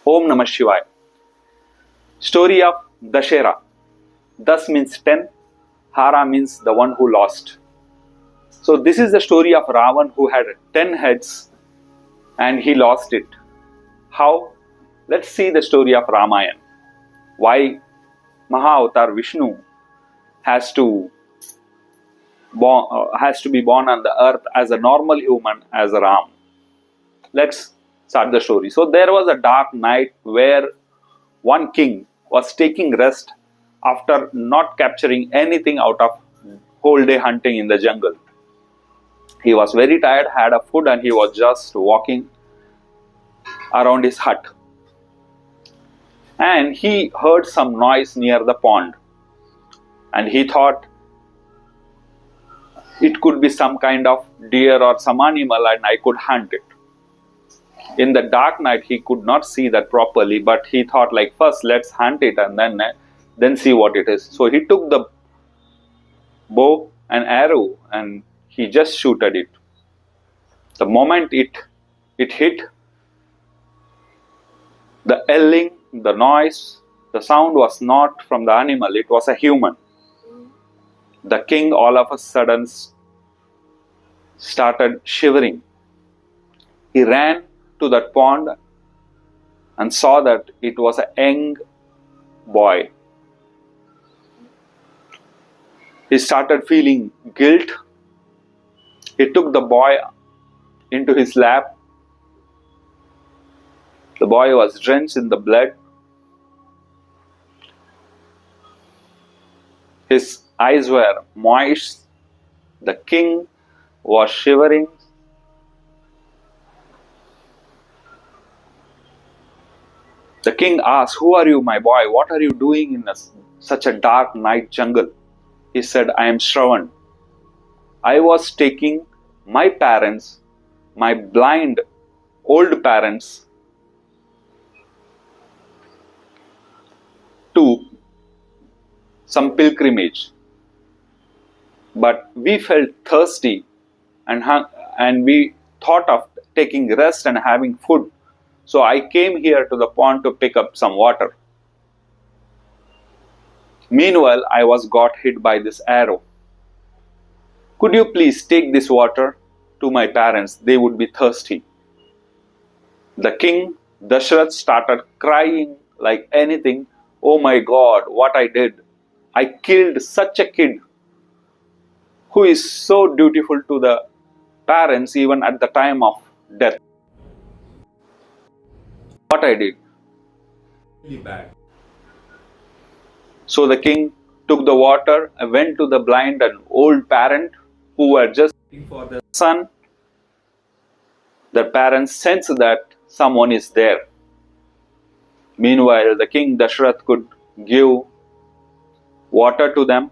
Om Namah Shivaya. Story of Dashahara. Das means 10, Hara means the one who lost. So this is the story of Ravan who had 10 heads and he lost it. How? Let's see the story of Ramayan. Why Mahavatar Vishnu has to be born on the earth as a normal human, as a Ram. Let's start the story. So there was a dark night where one king was taking rest after not capturing anything out of whole day hunting in the jungle. He was very tired, had a food, and he was just walking around his hut. And he heard some noise near the pond. And he thought it could be some kind of deer or some animal and I could hunt it. In the dark night, he could not see that properly, but he thought first let's hunt it and then see what it is. So he took the bow and arrow and he just shooted it. The moment it hit, the yelling, the noise, the sound was not from the animal, it was a human. The king all of a sudden started shivering. He ran to that pond and saw that it was a young boy. He started feeling guilt. He took the boy into his lap. The boy was drenched in the blood. His eyes were moist. The king was shivering. The king asked, "Who are you, my boy? What are you doing in such a dark night jungle?" He said, "I am Shravan. I was taking my parents, my blind old parents, to some pilgrimage. But we felt thirsty and we thought of taking rest and having food. So I came here to the pond to pick up some water. Meanwhile, I was got hit by this arrow. Could you please take this water to my parents? They would be thirsty." The king, Dashahara, started crying like anything. "Oh my God, what I did. I killed such a kid who is so dutiful to the parents even at the time of death. What I did. Really bad." So the king took the water and went to the blind and old parent who were just waiting for their son. The parents sensed that someone is there. Meanwhile, the king Dashahara could give water to them.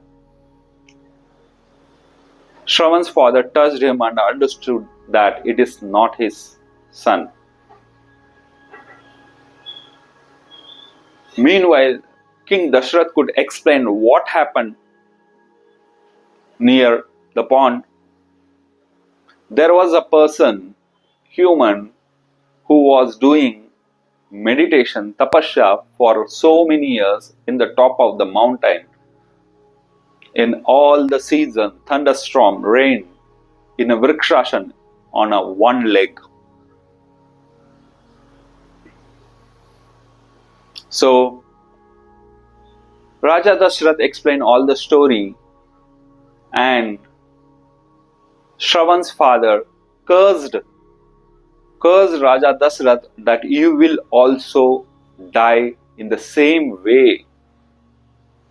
Shravan's father touched him and understood that it is not his son. Meanwhile, King Dashahara could explain what happened near the pond. There was a person, human, who was doing meditation, tapasya, for so many years in the top of the mountain. In all the season, thunderstorm, rain, in a vrikshasana on a one leg. So, Raja Dasharath explained all the story, and Shravan's father cursed Raja Dasharath that you will also die in the same way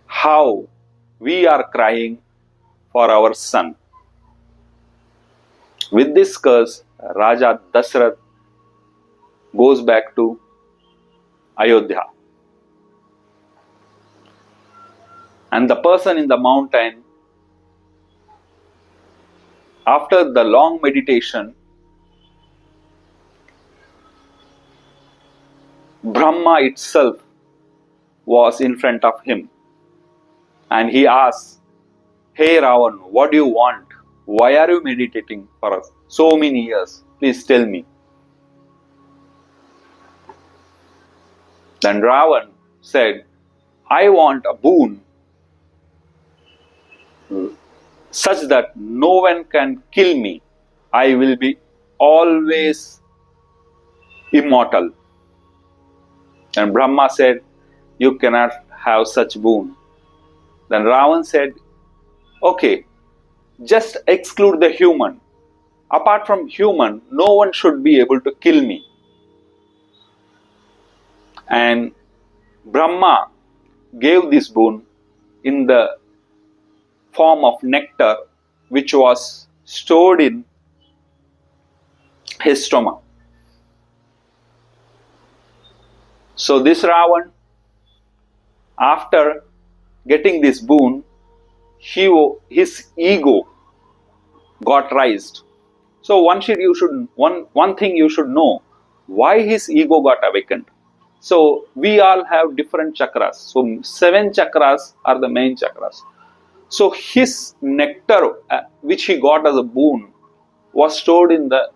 how we are crying for our son. With this curse, Raja Dasharath goes back to Ayodhya. And the person in the mountain, after the long meditation, Brahma itself was in front of him. And he asked, "Hey Ravan, what do you want? Why are you meditating for us so many years? Please tell me." Then Ravan said, I want a boon such that no one can kill me. I will be always immortal. And Brahma said, you cannot have such boon. Then Ravan said, okay, just exclude the human. Apart from human, no one should be able to kill me. And Brahma gave this boon in the form of nectar, which was stored in his stomach. So this Ravan, after getting this boon, his ego got raised. So one thing you should know, why his ego got awakened. So we all have different chakras. So 7 chakras are the main chakras. So his nectar, which he got as a boon, was stored in the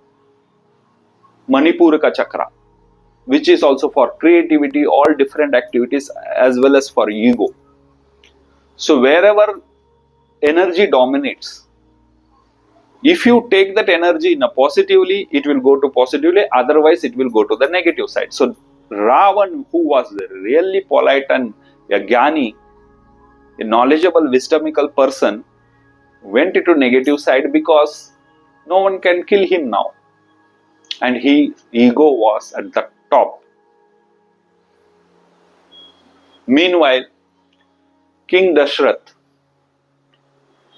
Manipuraka chakra, which is also for creativity, all different activities, as well as for ego. So wherever energy dominates, if you take that energy in a positively, it will go to positively, otherwise it will go to the negative side. So Ravan, who was really polite and a jnani, a knowledgeable, wisdomical person, went into negative side because no one can kill him now. And his ego was at the top. Meanwhile, King Dashrath,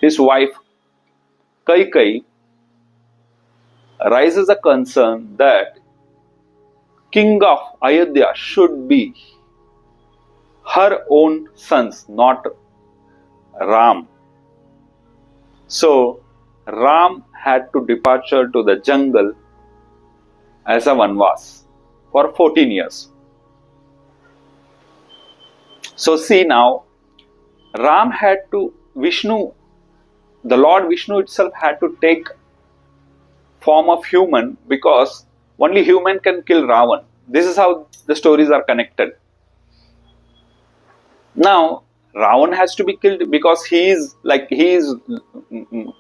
his wife Kaikai, raises a concern that King of Ayodhya should be her own sons, not Ram. So Ram had to departure to the jungle as a vanvas for 14 years. So see now, Ram had to, the Lord Vishnu itself had to take form of human, because only human can kill Ravan. This is how the stories are connected. Now Ravan has to be killed because he is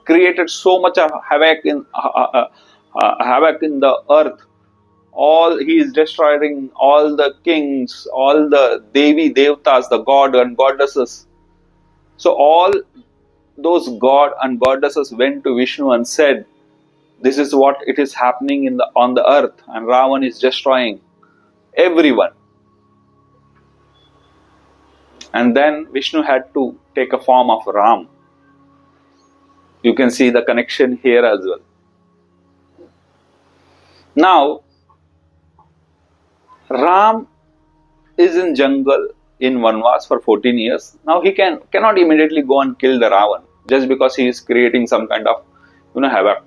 created so much of havoc in the earth. He is destroying all the kings, all the Devi Devtas, the god and goddesses. So all those god and goddesses went to Vishnu and said, this is what it is happening on the earth, and Ravan is destroying everyone. And then Vishnu had to take a form of Ram. You can see the connection here as well. Now, Ram is in jungle in Vanvas for 14 years. Now he cannot immediately go and kill the Ravan just because he is creating some kind of havoc.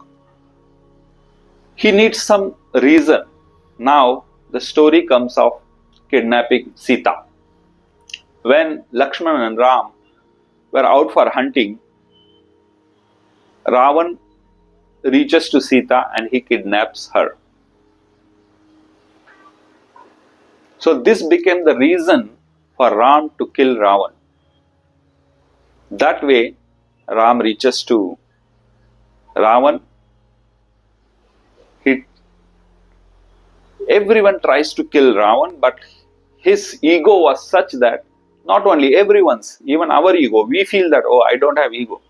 He needs some reason. Now the story comes of kidnapping Sita. When Lakshmana and Ram were out for hunting, Ravan reaches to Sita and he kidnaps her. So this became the reason for Ram to kill Ravan. That way, Ram reaches to Ravan. Everyone tries to kill Ravan, but his ego was such that not only everyone's, even our ego, we feel that, oh, I don't have ego.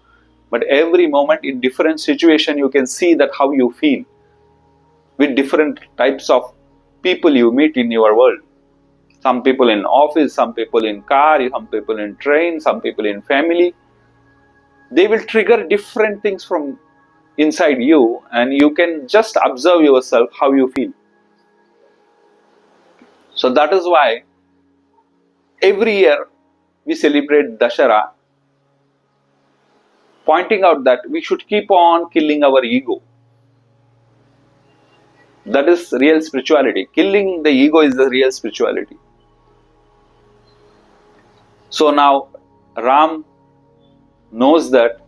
But every moment in different situation, you can see that how you feel with different types of people you meet in your world. Some people in office, some people in car, some people in train, some people in family. They will trigger different things from inside you, and you can just observe yourself how you feel. So that is why every year we celebrate Dashahara, pointing out that we should keep on killing our ego. That is real spirituality. Killing the ego is the real spirituality. So now Ram knows that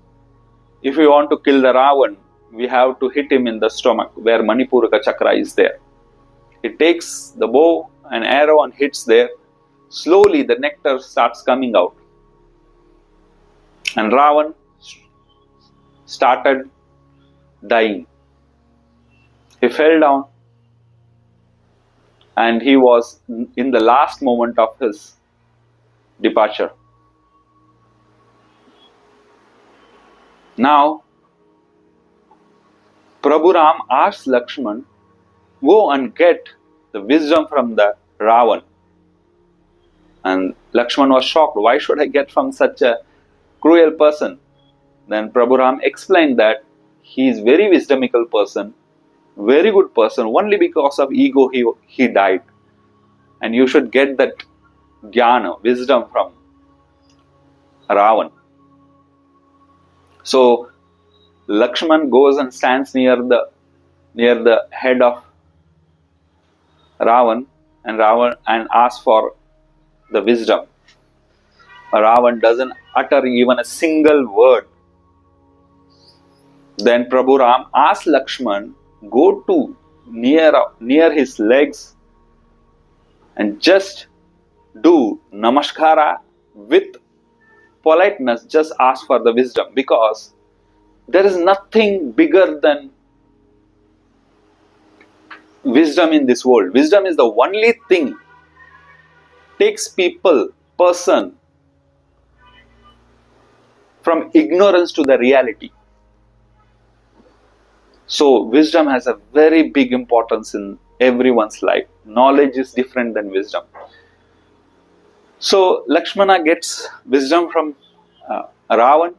if we want to kill the Ravan, we have to hit him in the stomach where Manipuraka chakra is there. He takes the bow and arrow and hits there. slowly the nectar starts coming out. And Ravan started dying. He fell down and he was in the last moment of his departure. Now, Prabhu Ram asked Lakshman, go and get the wisdom from the Ravan. And Lakshman was shocked. Why should I get from such a cruel person? Then Prabhu Ram explained that he is very wisdomical person, very good person. Only because of ego he died. And you should get that jnana, wisdom from Ravan. So Lakshman goes and stands near the head of Ravan and asks for the wisdom. Ravan doesn't utter even a single word. Then Prabhu Ram asked Lakshman, go to near his legs and just do namaskara with politeness, just ask for the wisdom, because there is nothing bigger than wisdom in this world. Wisdom is the only thing takes person from ignorance to the reality. So wisdom has a very big importance in everyone's life. Knowledge is different than wisdom. So Lakshmana gets wisdom from Ravan,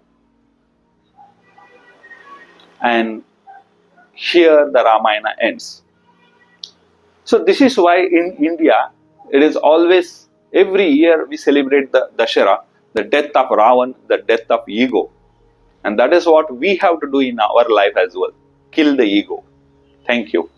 and here the Ramayana ends. So this is why in India it is always, every year we celebrate the Dashahara, the death of Ravan, the death of ego. And that is what we have to do in our life as well. Kill the ego. Thank you.